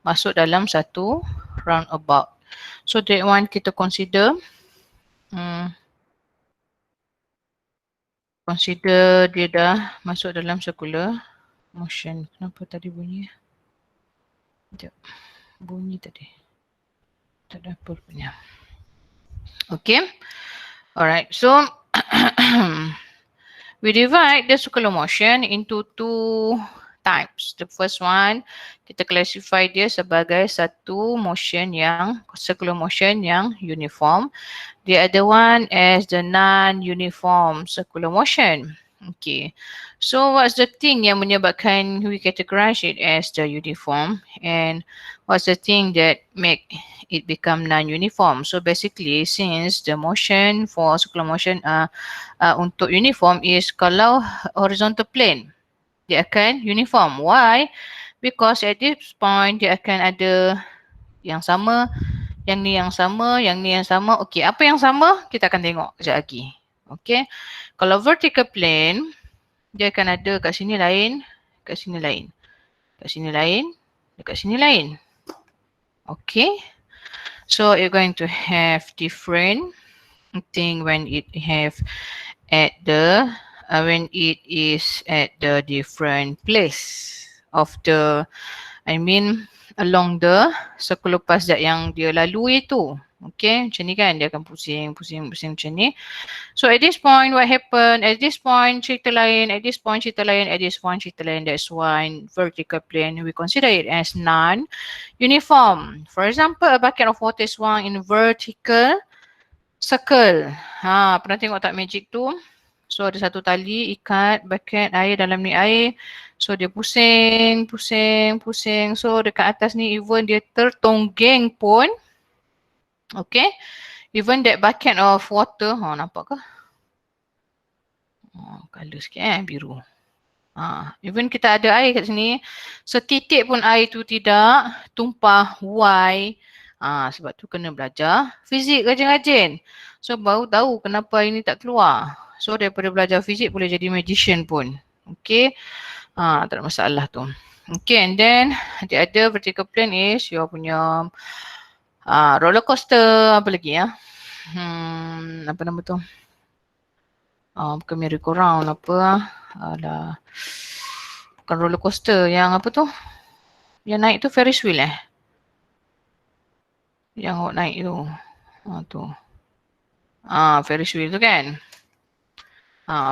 masuk dalam satu roundabout. So that one kita consider consider dia dah masuk dalam circular motion. Kenapa tadi bunyi? Sekejap. Bunyi tadi. Tak ada apa punya. Okay. Alright. So we divide the circular motion into two types. The first one, kita classify dia sebagai satu motion yang circular motion yang uniform. The other one is the non-uniform circular motion. Okay. So what's the thing yang menyebabkan we categorize it as the uniform, and what's the thing that make it become non-uniform? So basically, since the motion for circular motion untuk uniform is kalau horizontal plane, dia akan uniform. Why? Because at this point dia akan ada yang sama, yang ni yang sama, yang ni yang sama. Okey, apa yang sama? Kita akan tengok sekejap lagi. Okey. Kalau vertical plane, dia akan ada kat sini lain, kat sini lain. Kat sini lain, dekat sini lain. Okey. So you're going to have different thing when it have at the when it is at the different place of the, I mean along the circular path that yang dia lalui tu. Okay, macam ni kan, dia akan pusing macam ni. So at this point, what happened? At this point, cerita lain. At this point, cerita lain. At this point, cerita lain. That's why in vertical plane, we consider it as non-uniform. For example, a bucket of water is swung in vertical circle. Pernah tengok tak magic tu? So ada satu tali ikat bucket air dalam ni air. So dia pusing. So dekat atas ni even dia tertonggeng pun. Okay. Even that bucket of water. Nampak ke? Colour sikit biru. Even kita ada air kat sini. Setitik pun air tu tidak tumpah. Why? Sebab tu kena belajar fizik rajin-rajin. So baru tahu kenapa air ni tak keluar. So daripada belajar fizik boleh jadi magician pun. Okay. Tak ada masalah tu. Okay, and then the other vertical plane is your punya roller coaster. Apa lagi ya? Apa nama tu? Bukan merry-go-round apa Alah. Bukan roller coaster, yang apa tu? Yang naik tu Ferris wheel Yang awak naik tu. Tu. Ferris wheel tu kan?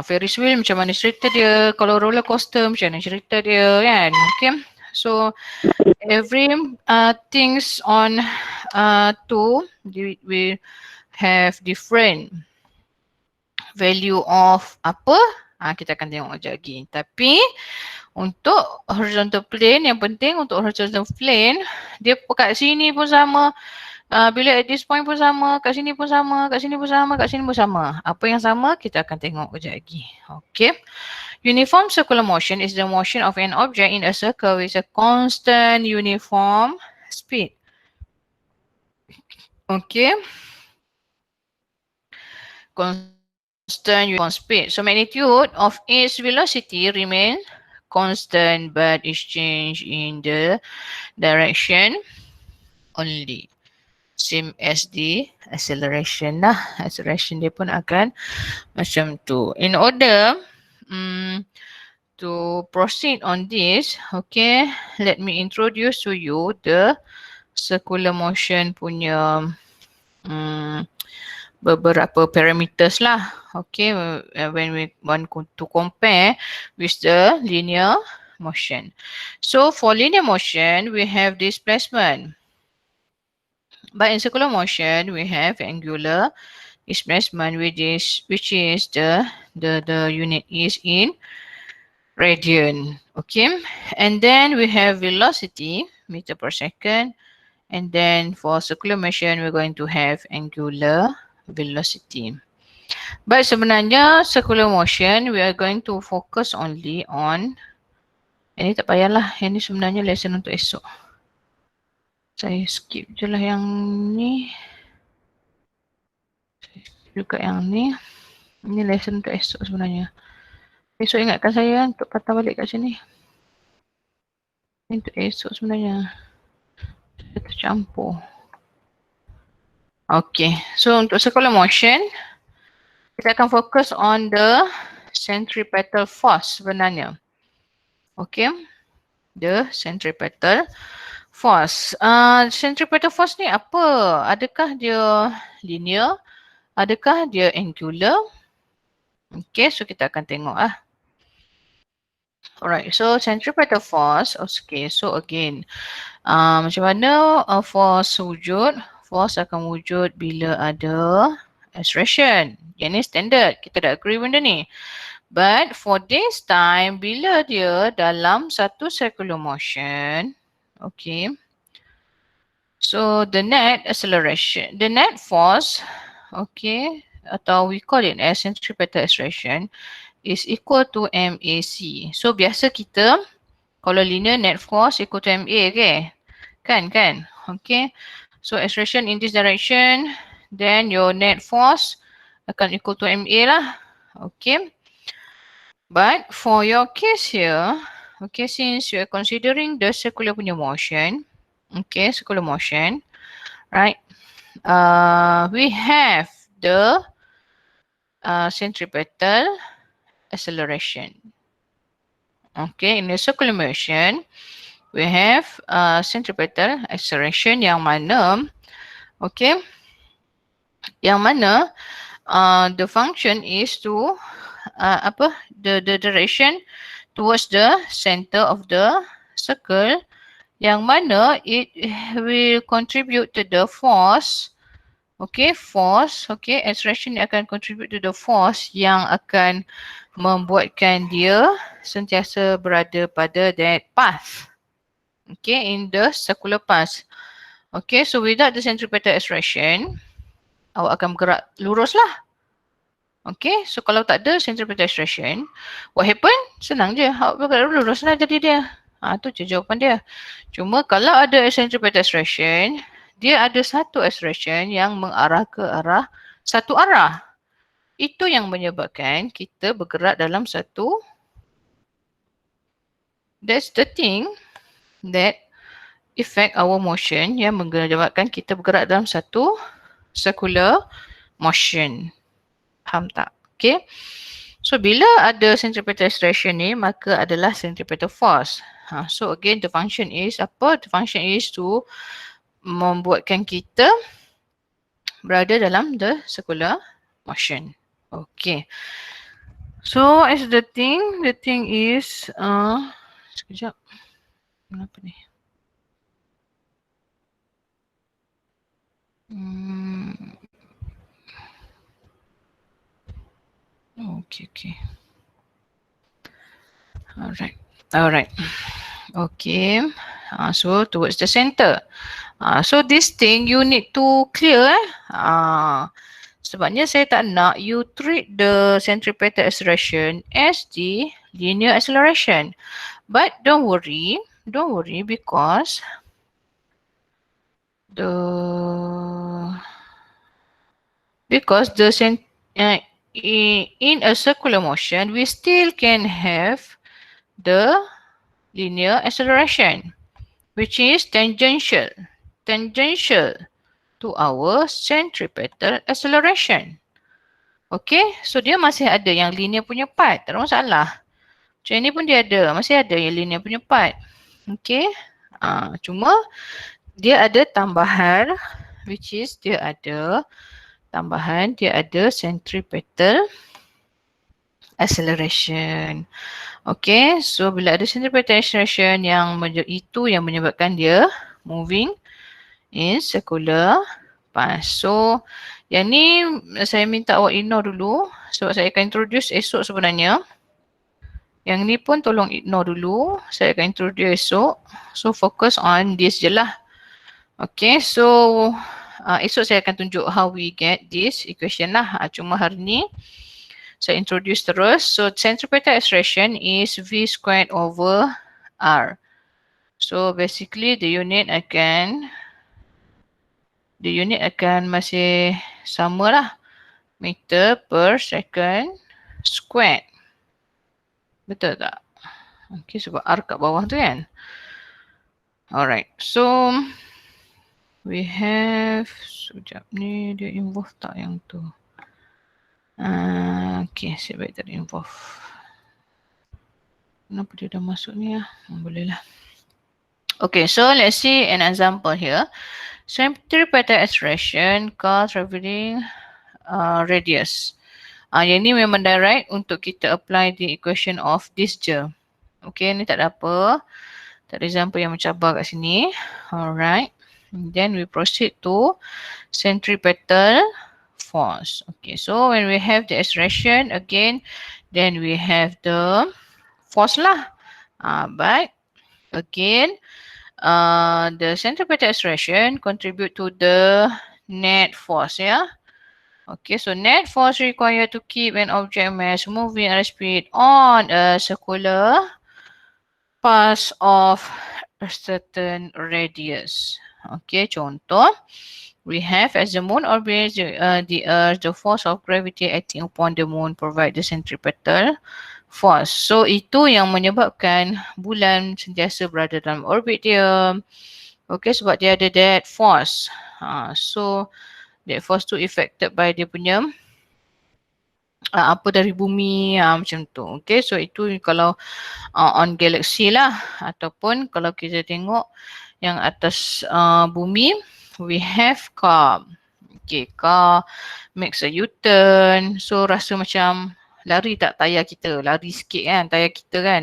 Ferris wheel macam mana cerita dia, kalau roller coaster macam mana cerita dia kan? Okay. So every things on we have different value of apa? Kita akan tengok sekejap lagi. Tapi untuk horizontal plane, yang penting untuk horizontal plane, dia kat sini pun sama. Bila at this point pun sama, kat sini pun sama, kat sini pun sama, kat sini pun sama. Apa yang sama kita akan tengok sekejap lagi. Okay. Uniform circular motion is the motion of an object in a circle with a constant uniform speed. Okay. Constant uniform speed. So magnitude of its velocity remain constant but is changed in the direction only. Same as the acceleration lah. Acceleration dia pun akan macam tu. In order to proceed on this, okay, let me introduce to you the circular motion punya beberapa parameters lah. Okay, when we want to compare with the linear motion. So for linear motion, we have displacement. But in circular motion, we have angular displacement, which is the unit is in radian. Okay, and then we have velocity, meter per second, and then for circular motion, we're going to have angular velocity. But sebenarnya circular motion, we are going to focus only on, ini tak payahlah, ini sebenarnya lesson untuk esok. Saya skip je lah yang ni. Saya skip juga yang ni. Ini lesson untuk esok sebenarnya. Esok ingatkan saya untuk patah balik kat sini. Ini untuk esok sebenarnya. Dia tercampur. Okay, so untuk circular motion, kita akan fokus on the centripetal force sebenarnya. Okay, the centripetal force. Centripetal force ni apa? Adakah dia linear? Adakah dia angular? Okay, so kita akan tengok lah. Alright, so centripetal force. Okay, so again, macam mana force wujud? Force akan wujud bila ada acceleration. Yang ni standard. Kita dah agree benda ni. But for this time, bila dia dalam satu circular motion, okay. So the net acceleration, the net force, okay, atau we call it as centripetal acceleration, is equal to MAC. So biasa kita kalau linear net force equal to MA, okay? Kan? Okay. So acceleration in this direction, then your net force akan equal to MA lah. Okay. But for your case here, okay, since you are considering the circular punya motion, okay, circular motion, right? We have the centripetal acceleration. Okay, in the circular motion, we have centripetal acceleration yang mana, okay, yang mana the function is to the direction towards the center of the circle, yang mana it will contribute to the force. Okay, force, okay, acceleration akan contribute to the force yang akan membuatkan dia sentiasa berada pada that path. Okay, in the circular path. Okay, so without the centripetal acceleration, awak akan bergerak lurus lah. Okay, so kalau tak ada centripetal acceleration, what happen? Senang je, awak bergerak lurus lah jadi dia. Tu je jawapan dia. Cuma kalau ada centripetal acceleration, dia ada satu acceleration yang mengarah ke arah satu arah. Itu yang menyebabkan kita bergerak dalam satu. That's the thing that affect our motion yang menyebabkan kita bergerak dalam satu circular motion. Faham tak? Okay. So bila ada centripetal acceleration ni, maka adalah centripetal force. So again the function is apa? The function is to membuatkan kita berada dalam the circular motion. Okay. So as the thing is sekejap. Kenapa ni? Okay. Alright. Okay. So towards the center. So this thing you need to clear. Sebabnya saya tak nak you treat the centripetal acceleration as the linear acceleration. But don't worry because in a circular motion we still can have the linear acceleration, which is tangential to our centripetal acceleration. Okay, so dia masih ada yang linear punya part, tak ada masalah. Macam ni pun dia ada, masih ada yang linear punya part. Okay, cuma dia ada tambahan, which is dia ada centripetal acceleration. Okay, so bila ada centripetal acceleration yang menyebabkan dia moving in circular path. So yang ni saya minta awak ignore dulu sebab saya akan introduce esok sebenarnya. Yang ni pun tolong ignore dulu, saya akan introduce esok. So focus on this je lah. Okay, so esok saya akan tunjuk how we get this equation lah. Cuma hari ni saya introduce terus. So centripetal acceleration is V squared over R. So basically the unit akan masih sama lah. Meter per second squared. Betul tak? Okay, sebab R kat bawah tu kan. Alright, so we have, sekejap ni dia involve tak yang tu? Okay, saya baik tak involve. Kenapa dia dah masuk ni lah? Boleh lah. Okay, so let's see an example here. Centripetal acceleration car travelling radius. Yang ni memang direct untuk kita apply the equation of this je. Okay, ni tak ada apa. Tak ada example yang mencabar kat sini. Alright. Then we proceed to centripetal force. Okay, so when we have the acceleration again, then we have the force lah. But again, the centripetal acceleration contribute to the net force, yeah. Okay, so net force required to keep an object mass moving at a speed on a circular path of a certain radius. Okay, contoh, we have as the moon orbits the earth, the force of gravity acting upon the moon provide the centripetal force. So, itu yang menyebabkan bulan sentiasa berada dalam orbit dia. Okay, sebab dia ada that force. So, that force tu affected by dia punya apa dari bumi macam tu. Okay, so itu kalau on galaxy lah. Ataupun kalau kita tengok yang atas bumi, we have car. Okay, car makes a U-turn. So rasa macam lari tak tayar kita. Lari sikit kan tayar kita kan.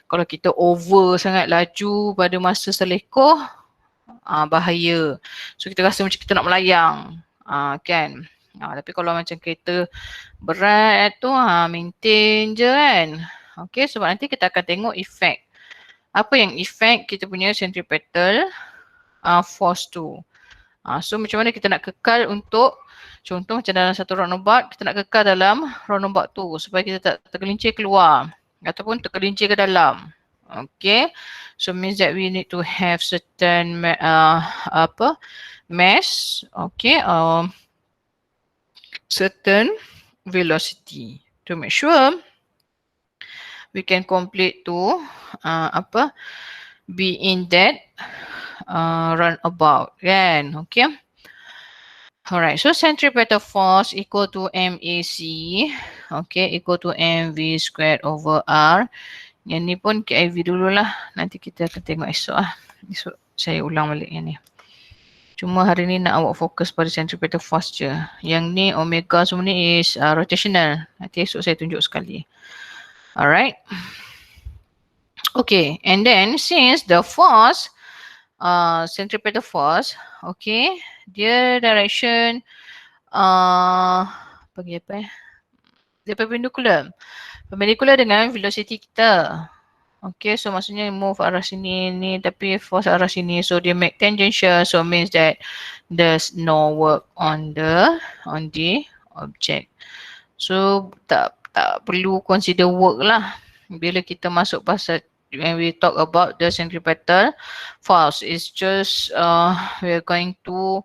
Kalau kita over sangat laju pada masa selekoh, bahaya. So kita rasa macam kita nak melayang. Kan. Tapi kalau macam kereta berat tu maintain je kan. Okay, sebab nanti kita akan tengok effect. Apa yang effect kita punya centripetal force tu. So macam mana kita nak kekal untuk, contoh macam dalam satu roundabout, kita nak kekal dalam roundabout tu supaya kita tak tergelincir keluar ataupun tergelincir ke dalam. Okay, so means that we need to have certain mass, okay, certain velocity to make sure we can complete to be in that runabout kan. Okay. Alright, so centripetal force equal to MAC, okay, equal to MV squared over R. Yang ni pun KIV dululah, nanti kita akan tengok esok lah. Esok saya ulang balik yang ni. Cuma hari ni nak awak fokus pada centripetal force je. Yang ni omega semua ni is rotational. Nanti esok saya tunjuk sekali. Alright. Okay, and then since the force, centripetal force, okay, dia direction, bagi apa dia perpendicular. Perpendicular dengan velocity kita. Okay, so maksudnya move arah sini ni tapi force arah sini, so dia make tangential, so means that there's no work on the object. So tak perlu consider work lah bila kita masuk pasal when we talk about the centripetal force. It's just we're going to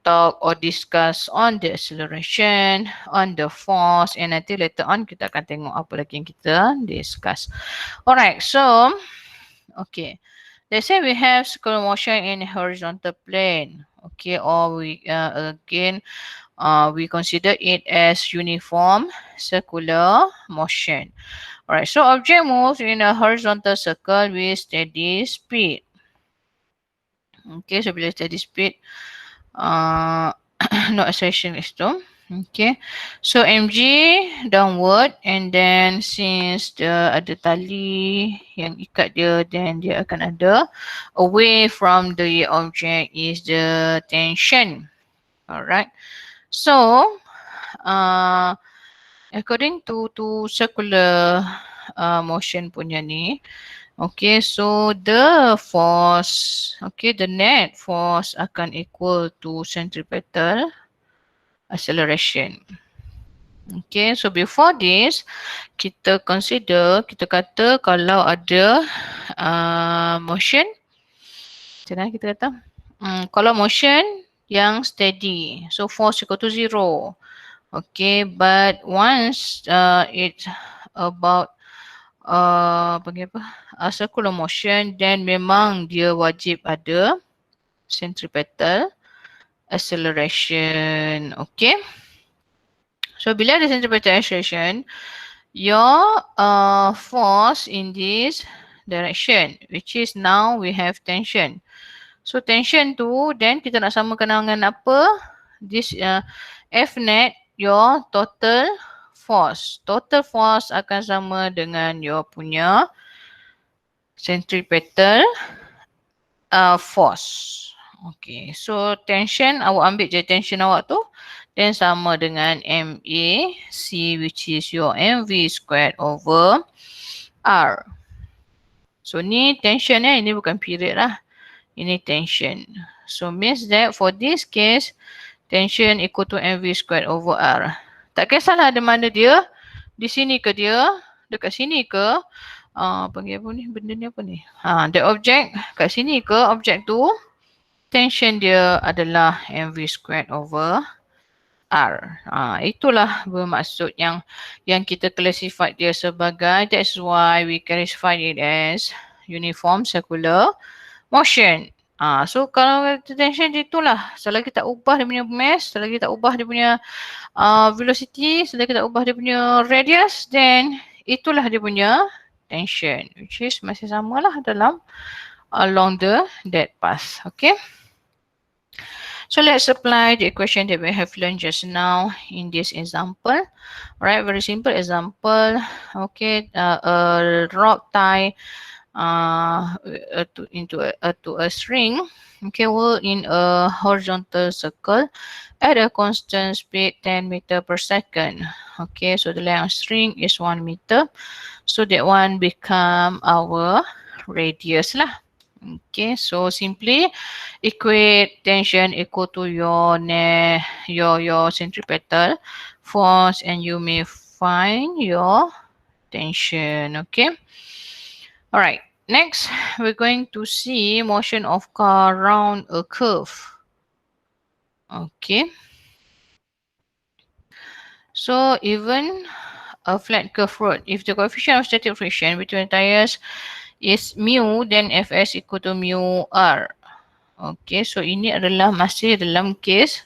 talk or discuss on the acceleration, on the force, and nanti later on kita akan tengok apa lagi yang kita discuss. Alright, so okay, let's say we have circular motion in horizontal plane. Okay, or we again we consider it as uniform circular motion. Alright, so object moves in a horizontal circle with steady speed. Okay, so bila steady speed, no acceleration itu. Okay, so mg downward, and then since ada tali yang ikat dia, then dia akan ada away from the object is the tension. Alright, so according to circular motion punya ni, okay, so the force, okay, the net force akan equal to centripetal acceleration. Okay, so before this, kita consider, kita kata kalau ada motion, macam mana kita kata? Kalau motion yang steady, so force equal to 0. Okay, but once it's about circular motion, then memang dia wajib ada centripetal acceleration. Okay. So bila ada centripetal acceleration, your force in this direction, which is now we have tension. So tension tu, then kita nak samakan dengan apa? This F net, your total force. Total force akan sama dengan your punya centripetal force. Okay, so tension, awak ambil je tension awak tu. Then sama dengan MAC, which is your MV squared over R. So ni tension ini bukan period lah. Ini tension. So means that for this case, tension equal to MV squared over R. Tak kisahlah ada mana dia. Di sini ke dia? Dekat sini ke? Panggil apa ni? Benda ni apa ni? The object kat sini ke? Objek tu. Tension dia adalah MV squared over R. Itulah bermaksud yang kita classify dia sebagai. That's why we classify it as uniform circular motion. So kalau tension itulah, selagi tak ubah dia punya mass, selagi tak ubah dia punya velocity, selagi tak ubah dia punya radius, then itulah dia punya tension, which is masih samalah dalam along that path. Okay. So let's apply the equation that we have learned just now in this example. Alright, very simple example. Okay, a rope tie to a string. Okay, whirl in a horizontal circle at a constant speed 10 meter per second. Okay, so the length of string is 1 meter. So that one become our radius lah. Okay, so simply equate tension equal to your centripetal force, and you may find your tension. Okay. All right. Next, we're going to see motion of car around a curve. Okay. So even a flat curve road, if the coefficient of static friction between tires is mu, then Fs equal to mu R. Okay, so ini adalah masih dalam case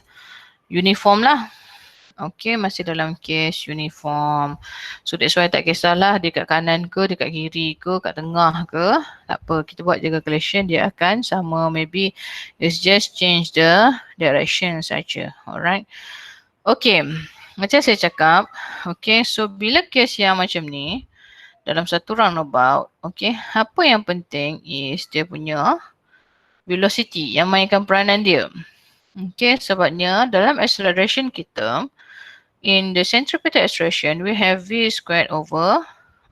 uniform lah. Okay, masih dalam case uniform. So that's why tak kisahlah dekat kanan ke, dekat kiri ke, kat tengah ke. Tak apa, kita buat je calculation, dia akan sama. Maybe it's just change the direction saja. Alright. Okay, macam saya cakap. Okay, so bila case yang macam ni, dalam satu roundabout, okay, apa yang penting is dia punya velocity yang mainkan peranan dia. Okay, sebabnya dalam acceleration kita, in the centripetal acceleration, we have V squared over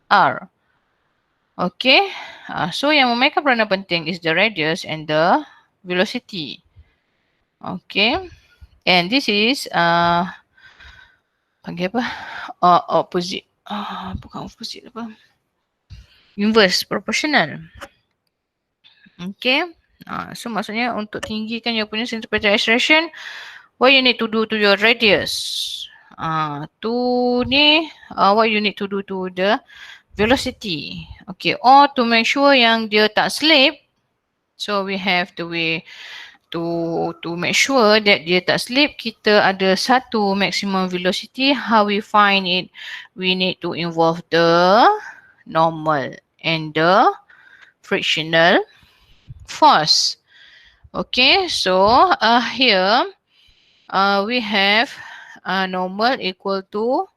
R. Okay, so yang memainkan peranan penting is the radius and the velocity. Okay, and this is panggil apa? Opposite. Bukan opposite apa? Inverse proportional. Okay. So maksudnya untuk tinggikan your punya centripetal acceleration, what you need to do to your radius? What you need to do to the velocity. Okay. Or to make sure yang dia tak slip, so we have to make sure that dia tak slip, kita ada satu maximum velocity. How we find it? We need to involve the normal and the frictional force. Okay, so here we have normal equal to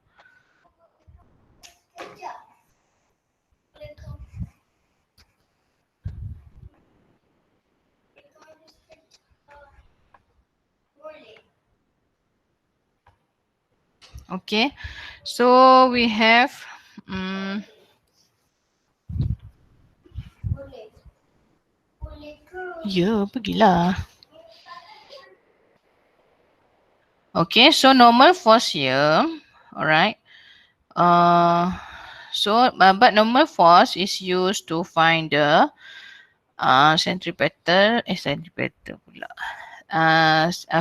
okay, so we have pergilah. Okay, so normal force here, alright. But normal force is used to find the centripetal pula.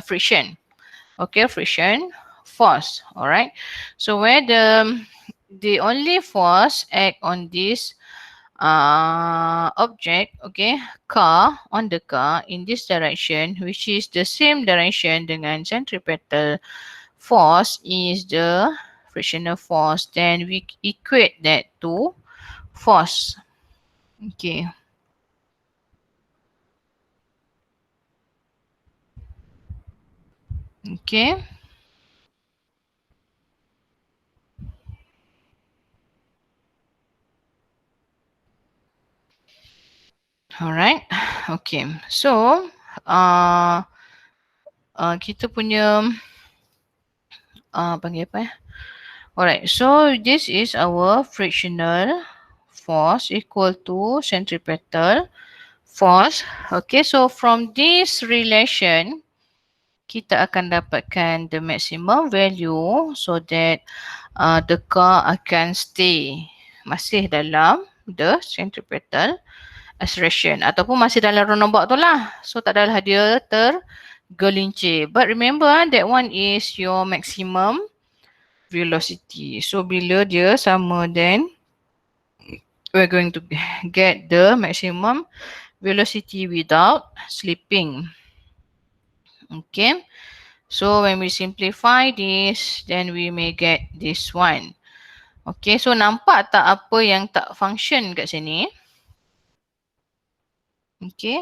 Friction. Okay, friction force. Alright. So where the only force act on this object, okay, car on the car in this direction, which is the same direction dengan centripetal force is the frictional force, then we equate that to force. Okay. Okay. Alright. Okay. So, kita punya panggil apa ya? Alright. So, this is our frictional force equal to centripetal force. Okay. So, from this relation, kita akan dapatkan the maximum value so that the car akan stay masih dalam the centripetal acceleration ataupun masih dalam roundabout tu lah. So tak adalah dia tergelincir. But remember that one is your maximum velocity. So bila dia sama, then we're going to get the maximum velocity without slipping. Okay. So when we simplify this, then we may get this one. Okay, so nampak tak apa yang tak function kat sini? Okay.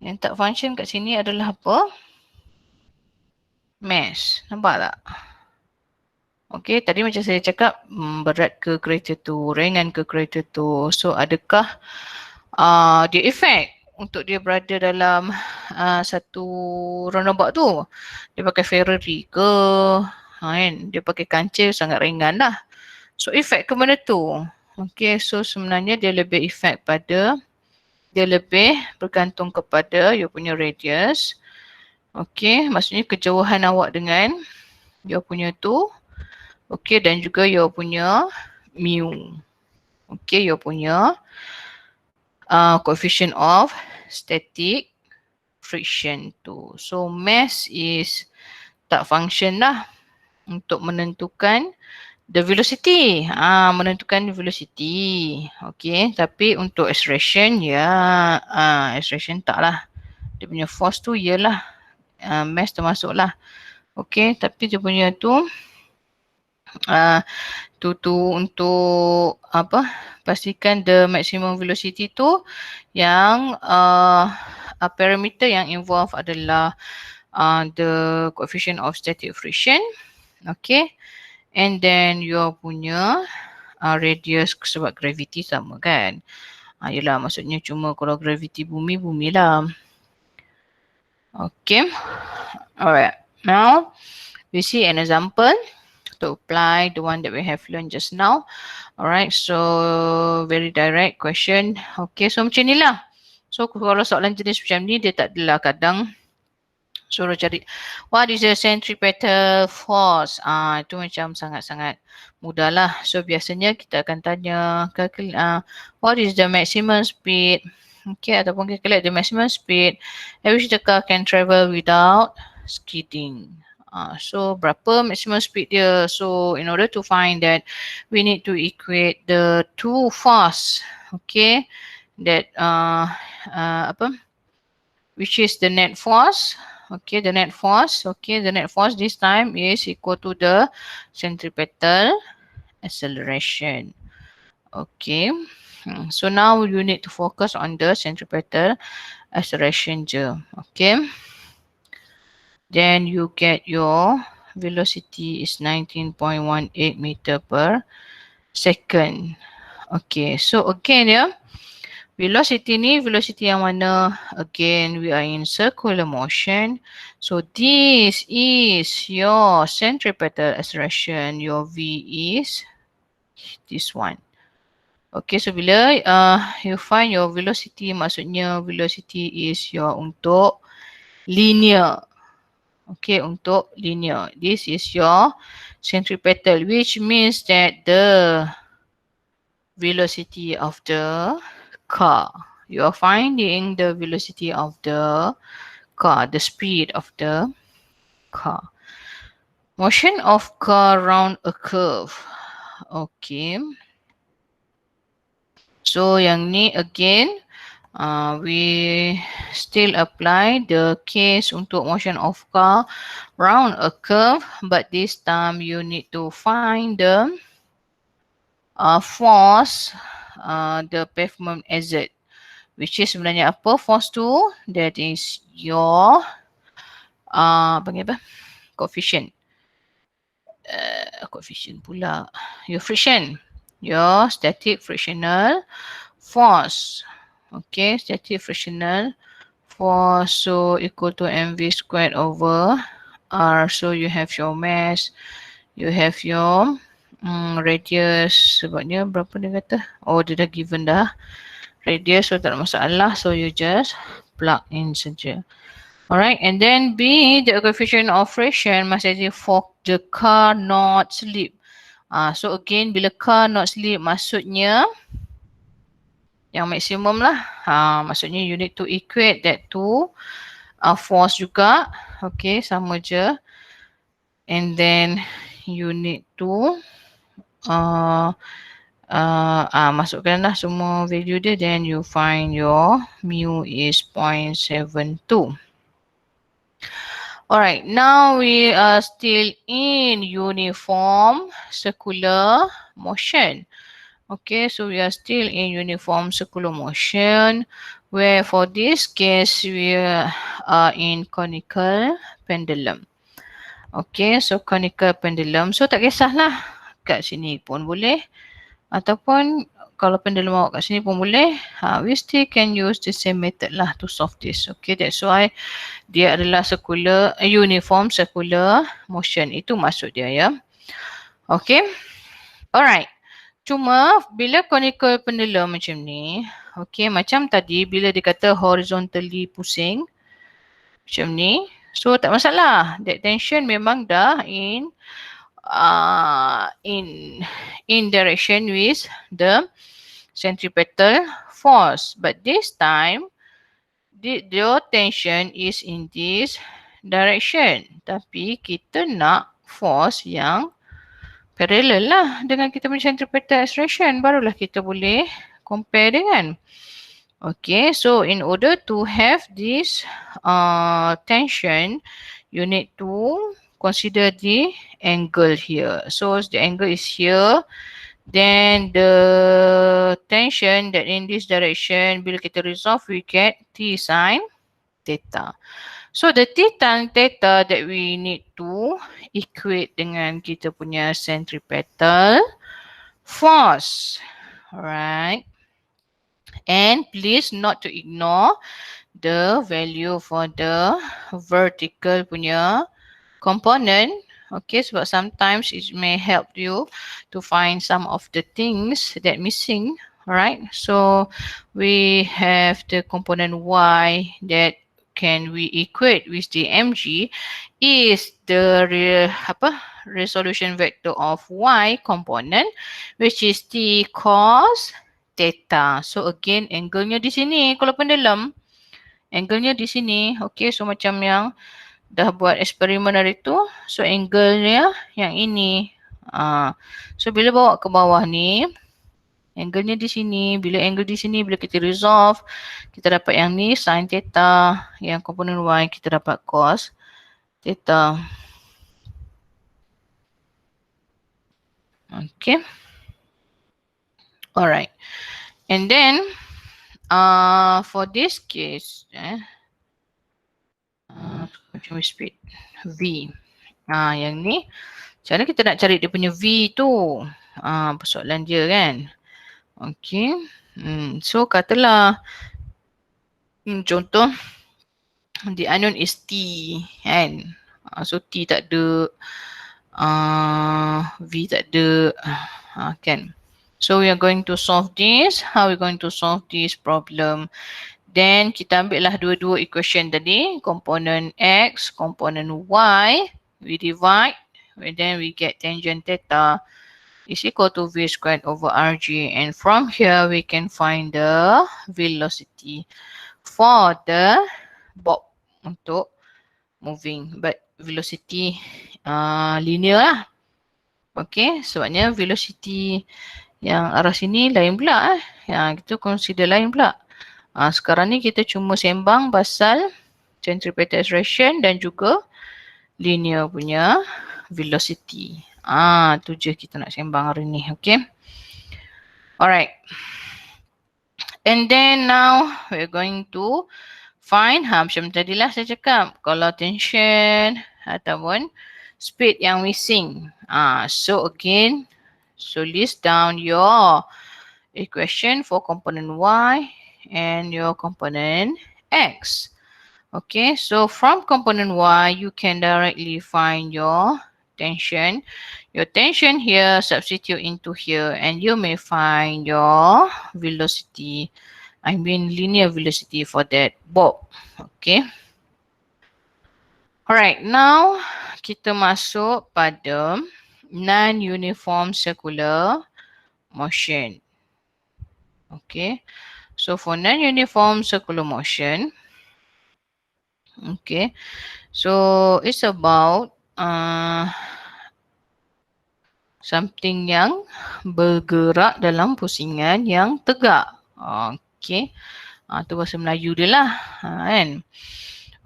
Yang tak function kat sini adalah apa? Mass. Nampak tak? Okay, tadi macam saya cakap, berat ke kereta tu, ringan ke kereta tu. So adakah dia effect untuk dia berada dalam satu roundabout tu? Dia pakai Ferrari ke? Kan? Dia pakai kancil sangat ringan lah. So effect ke mana tu? Okay, so sebenarnya dia lebih effect pada, dia lebih bergantung kepada you punya radius. Okay, maksudnya kejauhan awak dengan you punya tu. Okay, dan juga you punya mu. Okay, you punya coefficient of static friction tu. So mass is tak function lah untuk menentukan the velocity. Menentukan velocity. Okay, tapi untuk acceleration, ya, acceleration tak lah. Dia punya force tu ialah mass termasuk lah. Okay, tapi dia punya tu untuk apa, pastikan the maximum velocity tu yang parameter yang involved adalah the coefficient of static friction. Okay, and then your punya radius sebab gravity sama kan. Yelah, maksudnya cuma kalau gravity bumi, bumi lah. Okay. Alright. Now, we see an example to apply the one that we have learned just now. Alright. So, very direct question. Okay. So, macam ni lah. So, kalau soalan jenis macam ni, dia tak adalah kadang suruh cari what is the centripetal force. Itu macam sangat-sangat mudah lah. So biasanya kita akan tanya what is the maximum speed, okay, ataupun calculate the maximum speed at which the car can travel without skidding. So berapa maximum speed dia? So in order to find that, we need to equate the two force, okay, that which is the net force. Okay, the net force. Okay, the net force this time is equal to the centripetal acceleration. Okay. So now you need to focus on the centripetal acceleration je. Okay. Then you get your velocity is 19.18 meter per second. Okay. So again ya. Velocity ni, velocity yang mana? Again, we are in circular motion. So, this is your centripetal acceleration. Your V is this one. Okay, so bila you find your velocity, maksudnya velocity is your untuk linear. Okay, untuk linear. This is your centripetal, which means that the velocity of the car. You are finding the velocity of the car, the speed of the car. Motion of car round a curve. Okay. So yang ni again we still apply the case untuk motion of car round a curve, but this time you need to find the force the pavement exert, which is sebenarnya apa force tu? That is your panggil apa? Coefficient. Coefficient pula. Your friction. Your static frictional force. Okay, static frictional force, so equal to mv squared over r. So you have your mass, you have your radius. Sebabnya berapa dia kata? Oh, dia dah given dah radius, so tak ada masalah. So you just plug in saja. Alright, and then B, the coefficient of friction must exist for the car not slip. So again, bila car not slip, maksudnya yang maksimum lah. Maksudnya you need to equate that to force juga. Okay, sama je. And then you need to masukkanlah semua value dia, then you find your mu is 0.72. Alright, now we are still in uniform circular motion. Okay, so we are still in uniform circular motion, where for this case we are in conical pendulum. Okay, so conical pendulum. So tak kisahlah, kat sini pun boleh. Ataupun kalau pendulum awak kat sini pun boleh. We still can use the same method lah to solve this. Okay, that's why dia adalah circular, uniform circular motion. Itu maksud dia ya. Okay. Alright. Cuma bila conical pendulum macam ni, okay, macam tadi bila dia kata horizontally pusing macam ni, so tak masalah. That tension memang dah in direction with the centripetal force, but this time the tension is in this direction, tapi kita nak force yang parallel lah dengan kita punya centripetal acceleration, barulah kita boleh compare dengan. Okay, so in order to have this tension, you need to consider the angle here. So the angle is here, then the tension that in this direction, bila kita resolve, we get T sin theta. So the T tan theta that we need to equate dengan kita punya centripetal force. Alright. And please not to ignore the value for the vertical punya component. Okay, sebab sometimes it may help you to find some of the things that missing. Alright, so we have the component y that can we equate with the mg is the resolution vector of y component, which is t cos theta. So again, angle-nya di sini kalau pendulum, angle-nya di sini. Okay, so macam yang dah buat eksperimen hari tu, so angle-nya yang ini. So bila bawa ke bawah ni, angle-nya di sini. Bila angle di sini, bila kita resolve, kita dapat yang ni sin theta. Yang komponen y kita dapat cos theta. Okay. Alright. And then for this case, macam speed V. Yang ni, macam mana kita nak cari dia punya V tu? Persoalan dia kan. Okay. So katalah contoh the unknown is T kan. So T tak ada, V tak ada, kan. So we are going to solve this. How we going to solve this problem? Then kita ambil lah dua-dua equation tadi, component X, component Y, we divide, and then we get tangent theta is equal to V squared over RG, and from here we can find the velocity for the bob untuk moving, but velocity linear lah. Okay, sebabnya velocity Yang arah sini lain pula. Kita consider lain pula. Sekarang ni kita cuma sembang pasal centripetal acceleration dan juga linear punya velocity. Tu je kita nak sembang hari ni. Okay. Alright. And then now we're going to find macam tadilah saya cakap, kalau tension ataupun speed yang missing. So again, so list down your equation for component Y and your component X. Okay, so from component Y, you can directly find your tension. Your tension here, substitute into here, and you may find your velocity. I mean linear velocity for that bob. Okay. Alright, now kita masuk pada non-uniform circular motion. Okay. So for non-uniform circular motion, okay, so it's about something yang bergerak dalam pusingan yang tegak. Okay. Tu bahasa Melayu dia lah. Kan?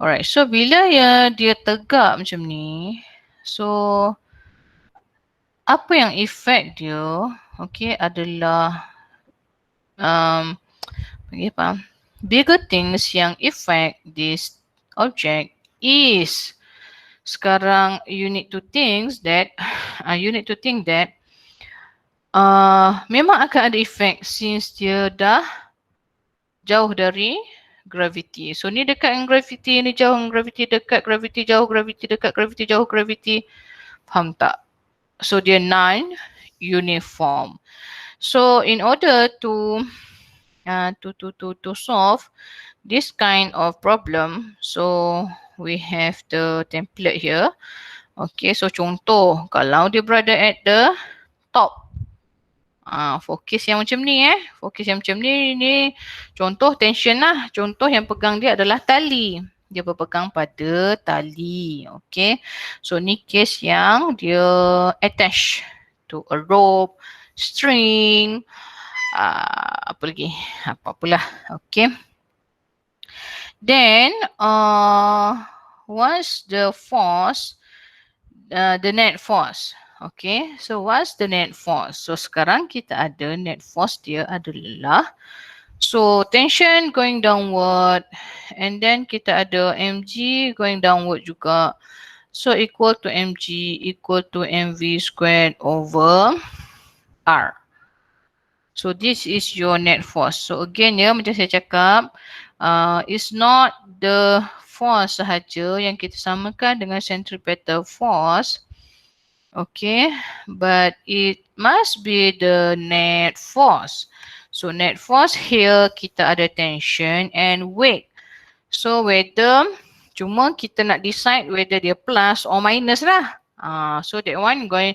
Alright. So bila dia tegak macam ni, so apa yang efek dia, okay, adalah bigger things yang affect this object is, sekarang you need to think that memang akan ada effect since dia dah jauh dari gravity. So ni dekat dengan gravity, ni jauh dengan gravity, dekat gravity, jauh gravity, dekat gravity, jauh gravity. Faham tak? So dia non-uniform. So in order to solve this kind of problem, so we have the template here. Okay, so contoh kalau dia berada at the top, for case yang macam ni for case yang macam ni contoh tension lah. Contoh yang pegang dia adalah tali. Dia berpegang pada tali. Okay, so ni case yang dia attach to a rope, string, apa lagi, apa-apalah. Okay. Then what's the force, the net force? Okay, so what's the net force? So sekarang kita ada net force dia adalah, so tension going downward, and then kita ada mg going downward juga. So equal to mg equal to mv squared over r. So this is your net force. So again macam saya cakap, it's not the force sahaja yang kita samakan dengan centripetal force. Okay, but it must be the net force. So net force here kita ada tension and weight. So whether, cuma kita nak decide whether dia plus or minus lah. So that one going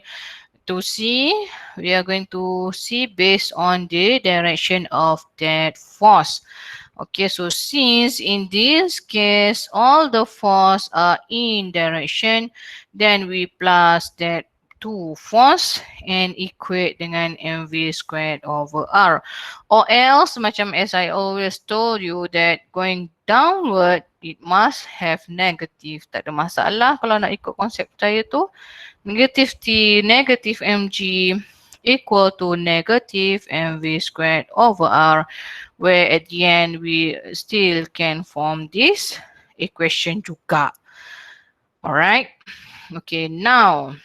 to see, we are going to see based on the direction of that force. Okay, so since in this case all the force are in direction, then we plus that 2 force and equate dengan mv squared over r. Or else, macam as I always told you, that going downward it must have negative. Tak ada masalah kalau nak ikut konsep saya tu. Negative t, negative mg equal to negative mv squared over r, where at the end we still can form this equation juga. Alright. Okay, now,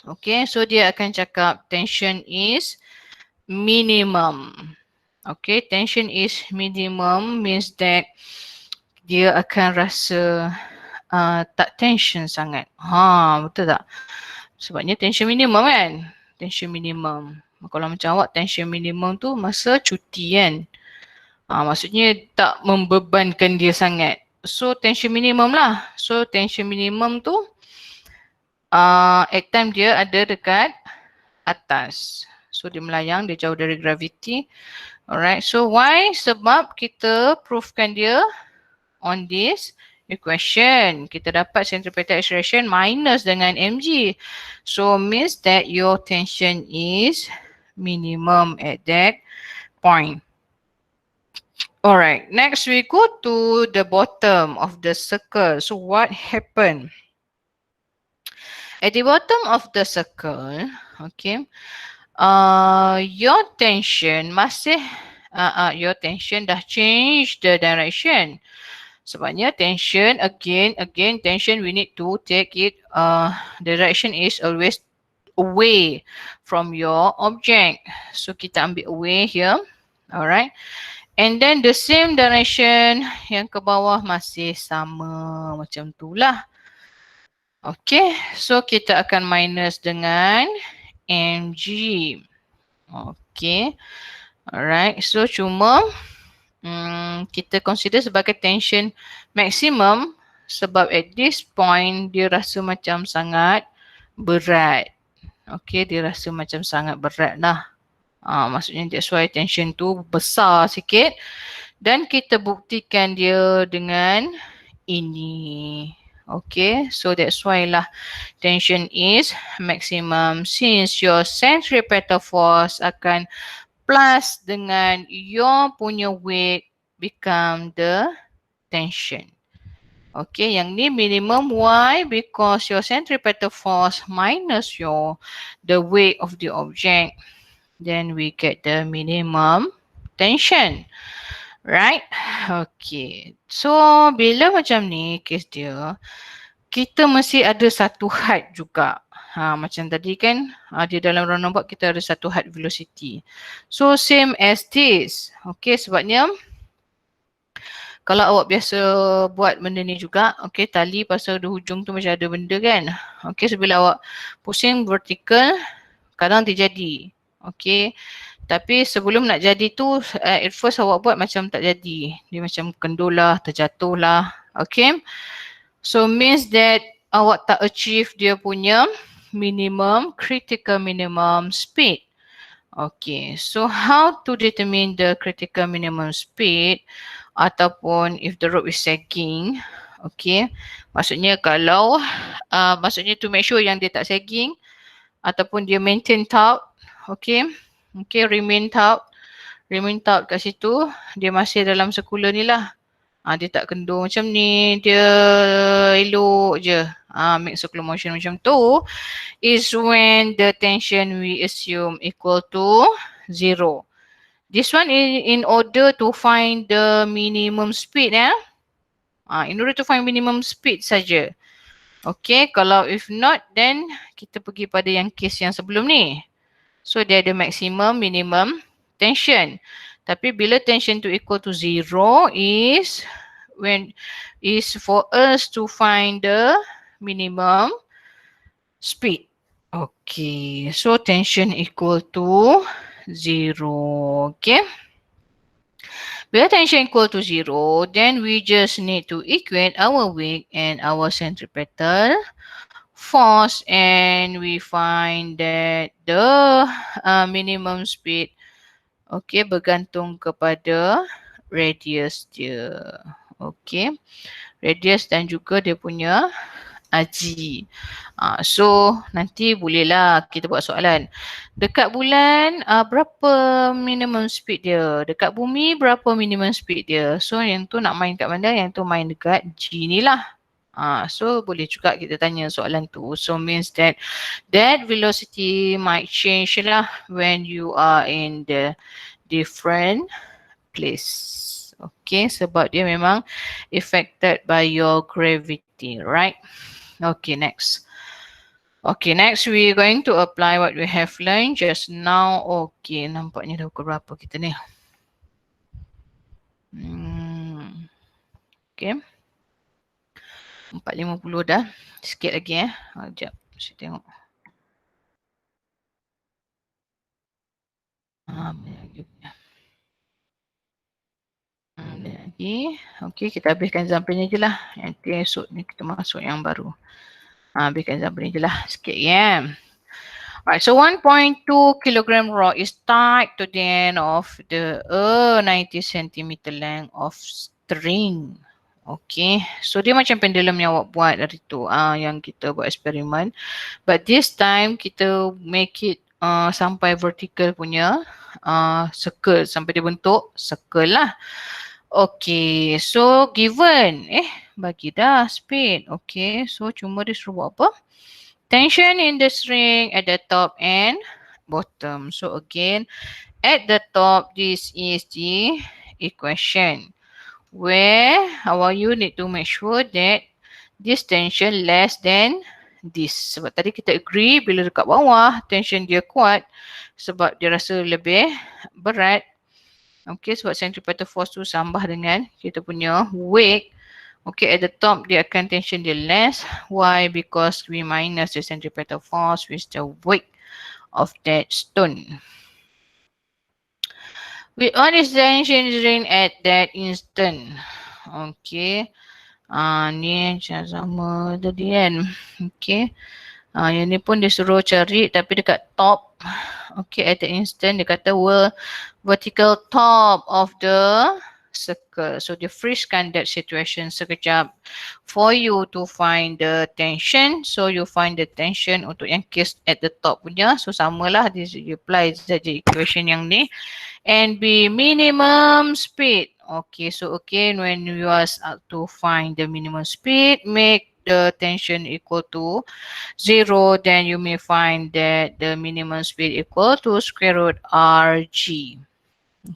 okay, so dia akan cakap tension is minimum. Okay, tension is minimum means that dia akan rasa tak tension sangat. Betul tak? Sebabnya tension minimum kan? Tension minimum. Kalau macam awak tension minimum tu masa cuti kan? Maksudnya tak membebankan dia sangat. So tension minimum lah. So tension minimum tu at time dia ada dekat atas. So dia melayang, dia jauh dari gravity. Alright, so why? Sebab kita proofkan dia on this equation. Kita dapat centripetal acceleration minus dengan mg. So means that your tension is minimum at that point. Alright, next we go to the bottom of the circle. So what happened? At the bottom of the circle, okay, your tension masih, your tension dah change the direction. Sebabnya tension, again, tension we need to take it, direction is always away from your object. So kita ambil away here. Alright. And then the same direction yang ke bawah masih sama macam tu lah. Okay, so kita akan minus dengan mg. Okay, alright. So cuma kita consider sebagai tension maximum sebab at this point dia rasa macam sangat berat. Okay, dia rasa macam sangat berat lah. Maksudnya that's why tension tu besar sikit. Dan kita buktikan dia dengan ini. Okay, so that's why lah tension is maximum since your centripetal force akan plus dengan your punya weight become the tension. Okay, yang ni minimum. Why? Because your centripetal force minus the weight of the object. Then we get the minimum tension. Right? Okay. So, bila macam ni case dia, kita mesti ada satu height juga. Macam tadi kan, dia dalam roundabout kita ada satu height velocity. So, same as this. Okay, sebabnya kalau awak biasa buat benda ni juga, okay, tali pasal di hujung tu macam ada benda kan. Okay, so bila awak pusing vertical, kadang dia jadi. Okay. Tapi sebelum nak jadi tu, at first awak buat macam tak jadi. Dia macam kendul lah, terjatuh lah. Okay. So means that awak tak achieve dia punya minimum, critical minimum speed. Okay. So how to determine the critical minimum speed ataupun if the rope is sagging. Okay. Maksudnya kalau, maksudnya to make sure yang dia tak sagging ataupun dia maintain taut. Okay. Okay, remain taut kat situ, dia masih dalam sekular ni lah. Dia tak kendor macam ni, dia elok je. Make circular motion macam tu is when the tension we assume equal to 0. This one in order to find the minimum speed. In order to find minimum speed saja. Okay, kalau if not, then kita pergi pada yang case yang sebelum ni. So dia ada maximum, minimum tension. Tapi bila tension tu equal to 0 is for us to find the minimum speed. Okay, so tension equal to 0. Okay. Bila tension equal to 0, then we just need to equate our weight and our centripetal force, and we find that the minimum speed, okay, bergantung kepada radius dia. Okay, radius dan juga dia punya G. So nanti bolehlah kita buat soalan. Dekat bulan berapa minimum speed dia? Dekat bumi berapa minimum speed dia? So yang tu nak main kat mana? Yang tu main dekat G ni lah. So boleh juga kita tanya soalan tu. So means that velocity might change lah when you are in the different place. Okay, sebab dia memang affected by your gravity, right? Okay, next. Okay, next we're going to apply what we have learned just now. Okay, nampaknya dah pukul berapa kita ni? Okay. 4.50 dah. Sikit lagi Sekejap. Saya tengok. Banyak lagi. Okey, kita habiskan example ni je lah. Nanti esok ni kita masuk yang baru. Habiskan example ni je lah. Sikit Alright, so 1.2 kilogram rock is tied to the end of the 90 centimeter length of string. Okay, so dia macam pendulum yang awak buat dari tu, yang kita buat eksperimen. But this time kita make it sampai vertical punya circle, sampai dia bentuk circle lah. Okay, so given, bagi dah speed. Okay, so cuma dia suruh buat apa? Tension in the string at the top and bottom. So again, at the top, this is the equation where our you need to make sure that this tension less than this. Sebab tadi kita agree bila dekat bawah tension dia kuat sebab dia rasa lebih berat. Okay, sebab centripetal force tu sambah dengan kita punya weight. Okay, at the top dia akan tension dia less. Why? Because we minus the centripetal force with the weight of that stone. With all this tension drain at that instant. Okay. Ni macam sama tadi kan. Okay. Yang ni pun dia suruh cari tapi dekat top. Okay, at the instant dia kata vertical top of the circle. So dia freeze-kan that situation sekejap for you to find the tension. So you find the tension untuk yang case at the top punya. So samalah dia apply saja equation yang ni. And be minimum speed. Okay, so again when you are to find the minimum speed, make the tension equal to 0, then you may find that the minimum speed equal to square root RG.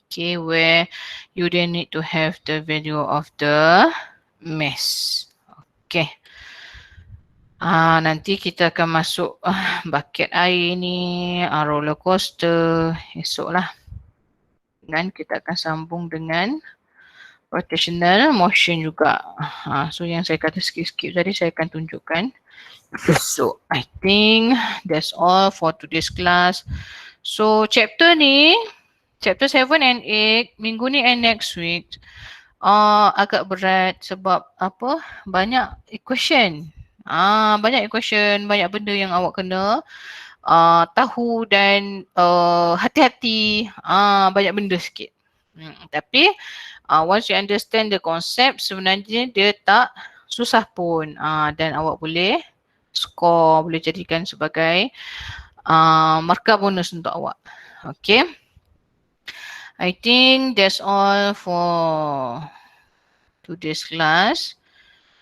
Okay, where you then need to have the value of the mass. Okay. Nanti kita akan masuk bucket air ni, roller coaster esok lah. Dan kita akan sambung dengan rotational motion juga. So yang saya kata skip-skip tadi saya akan tunjukkan. So I think that's all for today's class. So chapter ni, chapter 7 and 8, minggu ni and next week agak berat sebab apa? Banyak equation. Banyak equation, banyak benda yang awak kena tahu dan hati-hati. Banyak benda sikit. Tapi once you understand the concept, sebenarnya dia tak susah pun. Dan awak boleh score, boleh jadikan sebagai markah bonus untuk awak. Okay. I think that's all for today's class.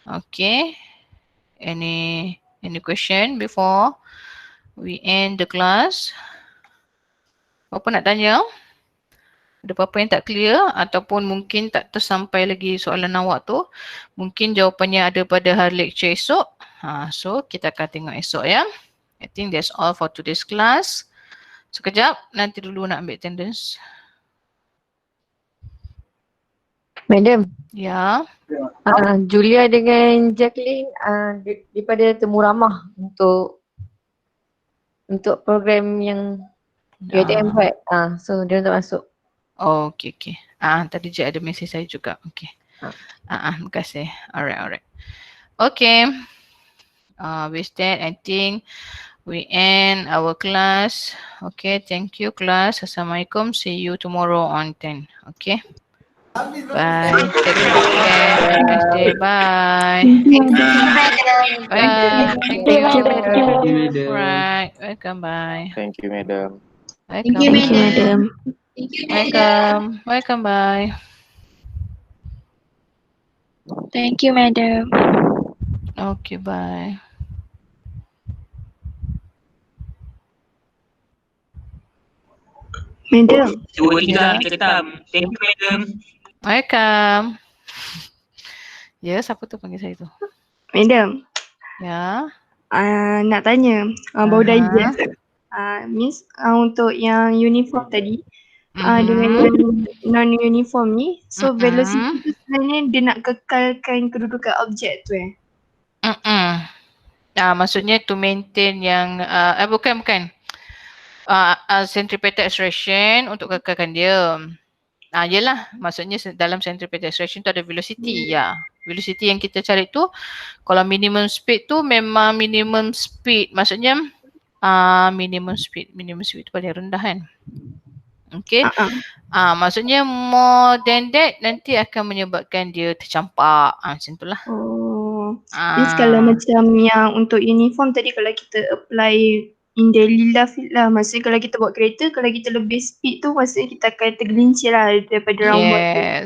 Okay. Any question before we end the class? Apa nak tanya? Ada apa-apa yang tak clear ataupun mungkin tak tersampai lagi soalan awak tu, mungkin jawapannya ada pada hari lecture esok. So kita akan tengok esok ya. I think that's all for today's class. Sekejap, nanti dulu nak ambil attendance. Madam. Ya. Julia dengan Jacqueline daripada Temu Ramah untuk program yang UiTM buat. So dia untuk masuk. Oh, okay. Tadi je ada mesej saya juga. Okay. Terima kasih. Alright. Okay. With that, I think we end our class. Okay, thank you class. Assalamualaikum. See you tomorrow on 10. Okay. Bye. Take care. Have a nice day. Bye. Thank you, madam. Welcome. Thank you. Thank you, madam. Right. Welcome. Bye. Thank you, madam. Welcome. Thank you, madam. Welcome. Bye. Thank you, madam. Okay. Bye. Madam. Ya. Thank you, madam. Welcome. Ya, siapa tu panggil saya tu? Madam. Ya. Nak tanya, baru digest. Miss, untuk yang uniform tadi, dengan yang non-uniform ni, so velocity tu sebenarnya dia nak kekalkan kedudukan objek tu Maksudnya to maintain yang bukan. Centripetal acceleration untuk kekalkan dia. Yelah, maksudnya dalam centripetal acceleration tu ada velocity. Ya. Velocity yang kita cari tu, kalau minimum speed tu memang minimum speed. Maksudnya minimum speed tu paling rendah kan. Okay. Maksudnya more than that nanti akan menyebabkan dia tercampak. Macam tu lah. Means kalau macam yang untuk uniform tadi, kalau kita apply in daily life lah. Maksudnya kalau kita bawa kereta, kalau kita lebih speed tu maksudnya kita akan tergelincir lah daripada round about tu. Yes.